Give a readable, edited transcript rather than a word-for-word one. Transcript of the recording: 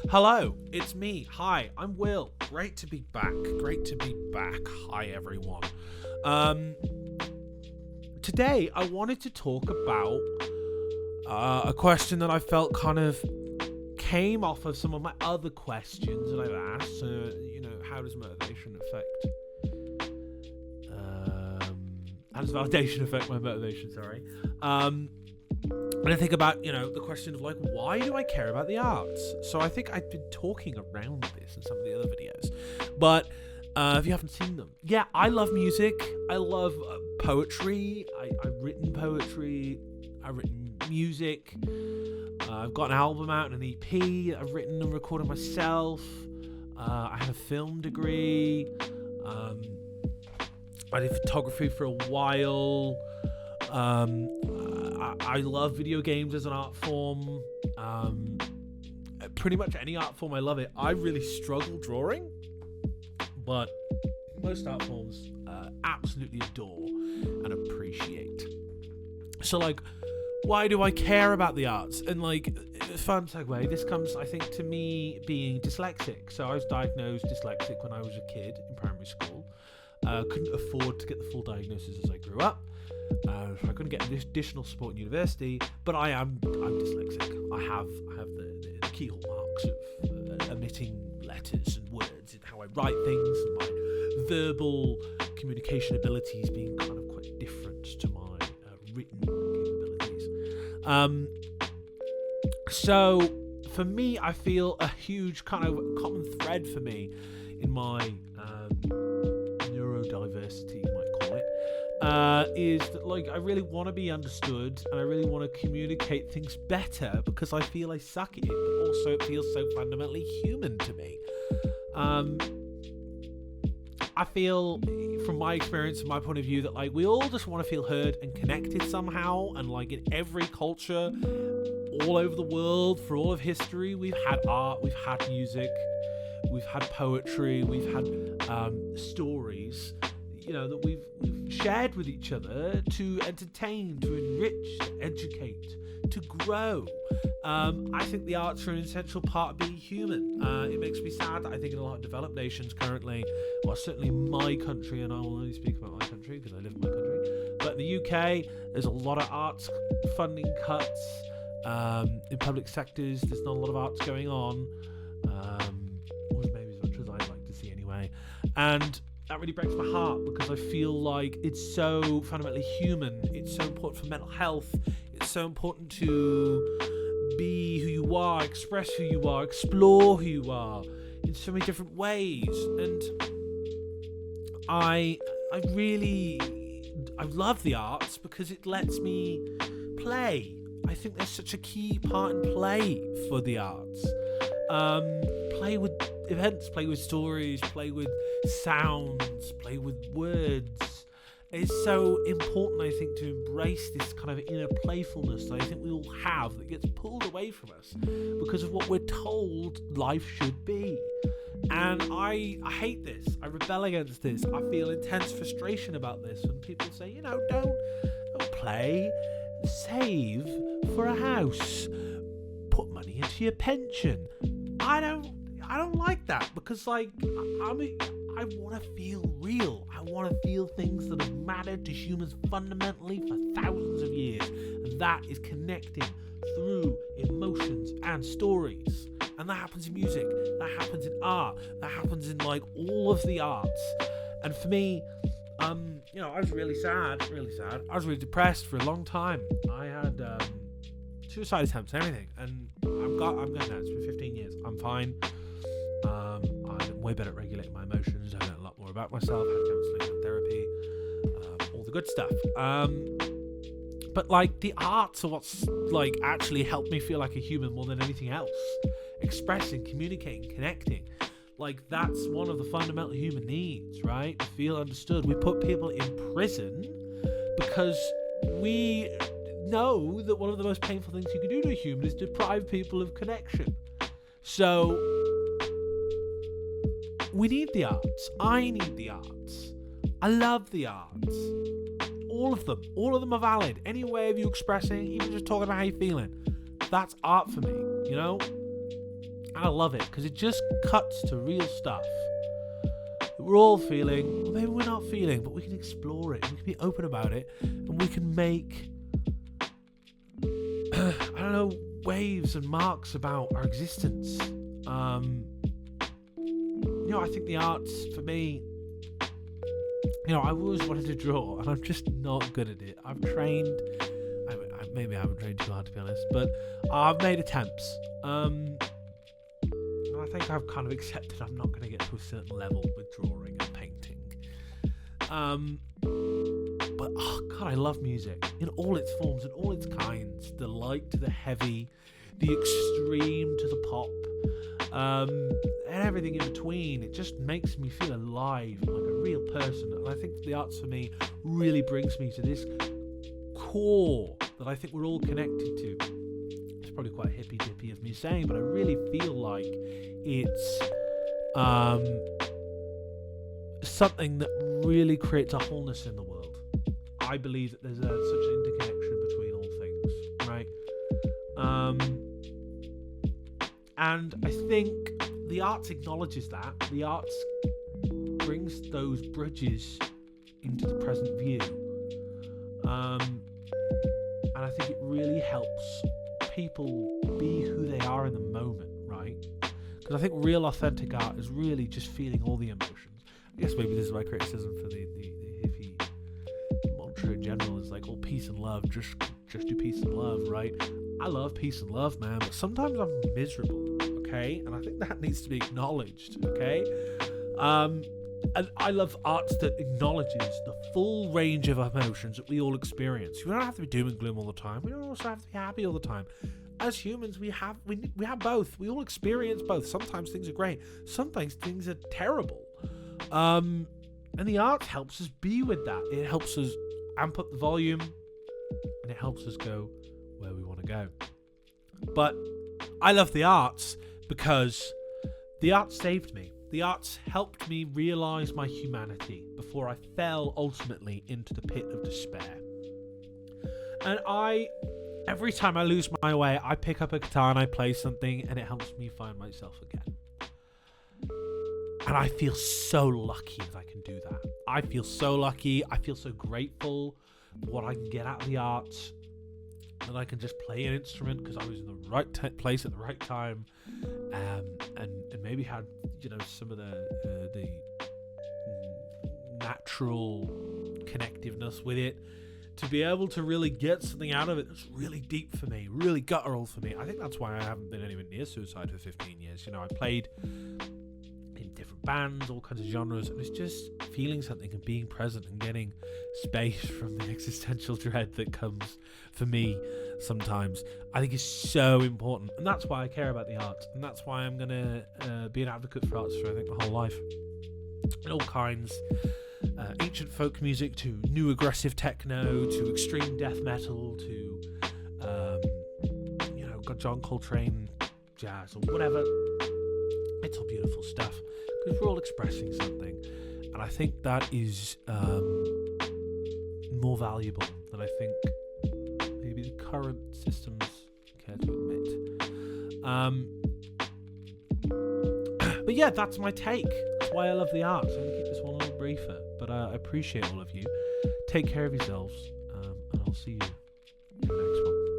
Hello, it's me. Hi, I'm Will. Great to be back. Hi, everyone. Um, Today I wanted to talk about a question that I felt kind of came off of some of my other questions that I've asked. How does motivation affect? How does validation affect my motivation? Sorry. And I think about, the question of like, why do I care about the arts? So I think I've been talking around this in some of the other videos, but if you haven't seen them, yeah, I love music. I love poetry. I've written poetry. I've written music. I've got an album out and an EP. I've written and recorded myself. I have a film degree. I did photography for a while. I love video games as an art form. Pretty much any art form, I love it. I really struggle drawing, but most art forms absolutely adore and appreciate. So, like, why do I care about the arts? And, like, fun segue, this comes, I think, to me being dyslexic. So I was diagnosed dyslexic when I was a kid in primary school. Couldn't afford to get the full diagnosis as I grew up. So I couldn't get additional support in university, but I'm dyslexic. I have the keyhole marks of omitting letters and words and how I write things, and my verbal communication abilities being kind of quite different to my written capabilities. So for me, I feel a huge kind of common thread for me in my neurodiversity, you might call it, is that, like, I really want to be understood and I really want to communicate things better because I feel I suck at it, but also it feels so fundamentally human to me. I feel, from my experience and my point of view, that, like, we all just want to feel heard and connected somehow, and, like, in every culture all over the world for all of history, we've had art, we've had music, we've had poetry, we've had stories, that we've shared with each other to entertain, to enrich, to educate, to grow. I think the arts are an essential part of being human. It makes me sad that I think in a lot of developed nations currently, well, certainly my country, and I will only speak about my country because I live in my country, but in the UK, there's a lot of arts funding cuts. In public sectors, there's not a lot of arts going on, or maybe as much as I'd like to see anyway. And that really breaks my heart because I feel like it's so fundamentally human. It's so important for mental health. It's so important to be who you are, express who you are, explore who you are in so many different ways. And I love the arts because it lets me play. I think there's such a key part in play for the arts. Play with events, play with stories, play with sounds, play with words. It's so important, I think, to embrace this kind of inner playfulness that I think we all have that gets pulled away from us because of what we're told life should be. And I hate this. I rebel against this. I feel intense frustration about this when people say, don't play, save for a house, put money into your pension. I don't like that because, like, I want to feel real. I want to feel things that have mattered to humans fundamentally for thousands of years, and that is connecting through emotions and stories. And that happens in music, that happens in art, that happens in, like, all of the arts. And for me, I was really sad. I was really depressed for a long time. I had suicide attempts and everything, and I'm good now. It's been 15 years. I'm fine. I'm way better at regulating my emotions. I learned a lot more about myself. Had counselling and therapy, all the good stuff. But, like, the arts are what's, like, actually helped me feel like a human more than anything else. Expressing, communicating, connecting. Like, that's one of the fundamental human needs, right? To feel understood. We put people in prison because we know that one of the most painful things you can do to a human is deprive people of connection. So we need the arts. I need the arts. I love the arts. All of them are valid. Any way of you expressing, even just talking about how you're feeling, that's art for me, And I love it because it just cuts to real stuff that we're all feeling, or maybe we're not feeling, but we can explore it, we can be open about it, and we can make I don't know, waves and marks about our existence. I think the arts, for me, I always wanted to draw, and I'm just not good at it. I've trained, maybe I haven't trained too hard, to be honest, but I've made attempts. And I think I've kind of accepted I'm not going to get to a certain level with drawing and painting. But oh god, I love music in all its forms and all its kinds. The light to the heavy, the extreme to the pop, and everything in between. It just makes me feel alive, like a real person. And I think the arts for me really brings me to this core that I think we're all connected to. It's probably quite hippy-dippy of me saying, but I really feel like it's something that really creates a wholeness in the world. I believe that there's such an interconnection between all things, right? And I think the arts acknowledges that. The arts brings those bridges into the present view. And I think it really helps people be who they are in the moment, right? Because I think real authentic art is really just feeling all the emotions. I guess maybe this is my criticism for the hippie mantra in general, is like, oh, peace and love, just do peace and love, right? I love peace and love, man, but sometimes I'm miserable, okay? And I think that needs to be acknowledged, okay? And I love art that acknowledges the full range of emotions that we all experience. We don't have to be doom and gloom all the time. We don't also have to be happy all the time. As humans, we have both. We all experience both. Sometimes things are great. Sometimes things are terrible. And the art helps us be with that. It helps us amp up the volume, and it helps us go where we want to go. But I love the arts because the arts saved me. The arts helped me realise my humanity before I fell ultimately into the pit of despair. And every time I lose my way, I pick up a guitar and I play something, and it helps me find myself again. And I feel so lucky that I can do that. I feel so lucky. I feel so grateful for what I can get out of the arts. That I can just play an instrument because I was in the right place at the right time, and maybe had some of the natural connectiveness with it to be able to really get something out of it that's really deep for me, really guttural for me. I think that's why I haven't been anywhere near suicide for 15 years. I played in different bands, all kinds of genres, and it's just feeling something and being present and getting space from the existential dread that comes for me sometimes, I think is so important. And that's why I care about the arts, and that's why I'm gonna be an advocate for arts for I think my whole life, in all kinds, ancient folk music to new aggressive techno to extreme death metal to John Coltrane jazz or whatever. It's all beautiful stuff because we're all expressing something, and I think that is more valuable than I think maybe the current systems care to admit. But yeah, that's my take. That's why I love the arts. I'm going to keep this one a little briefer, but I appreciate all of you. Take care of yourselves, and I'll see you